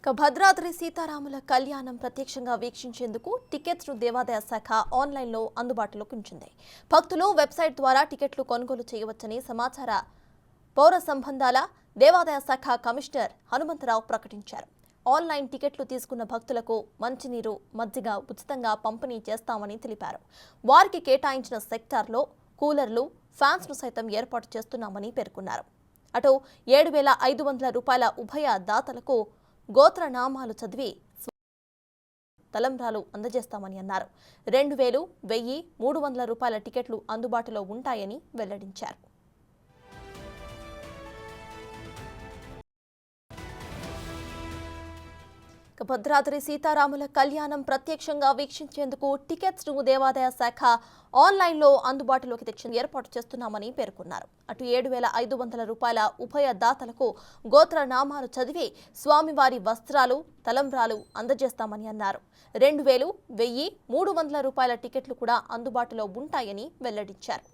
భద్రాద్రి సీతారాముల కళ్యాణం ప్రత్యక్షంగా వీక్షించేందుకు టికెట్స్ ను దేవాదాయ శాఖ ఆన్లైన్లో అందుబాటులోకి ఉంచింది. భక్తులు వెబ్సైట్ ద్వారా టికెట్లు కొనుగోలు చేయవచ్చని సమాచార పౌర సంబంధాల దేవాదాయ శాఖ కమిషనర్ హనుమంతరావు ప్రకటించారు. ఆన్లైన్ టికెట్లు తీసుకున్న భక్తులకు మంచినీరు, మజ్జిగ ఉచితంగా పంపిణీ చేస్తామని తెలిపారు. వారికి కేటాయించిన సెక్టార్లో కూలర్లు, ఫ్యాన్స్ ను సైతం ఏర్పాటు చేస్తున్నామని పేర్కొన్నారు. అటు 7,500 రూపాయల ఉభయ దాతలకు గోత్రనామాలు చదివి తలంబ్రాలు అందజేస్తామని అన్నారు. 2,000, 1,000, 300 రూపాయల టికెట్లు అందుబాటులో ఉంటాయని వెల్లడించారు. భద్రాద్రి సీతారాముల కళ్యాణం ప్రత్యక్షంగా వీక్షించేందుకు టికెట్స్ ను దేవాదాయ శాఖ ఆన్లైన్లో అందుబాటులోకి తెచ్చి ఏర్పాటు చేస్తున్నామని పేర్కొన్నారు. అటు 7,500 రూపాయల ఉభయ దాతలకు గోత్రనామాలు చదివి స్వామివారి వస్త్రాలు, తలంబ్రాలు అందజేస్తామని అన్నారు. 2,000, 1,000, 300 రూపాయల టికెట్లు కూడా అందుబాటులో ఉంటాయని వెల్లడించారు.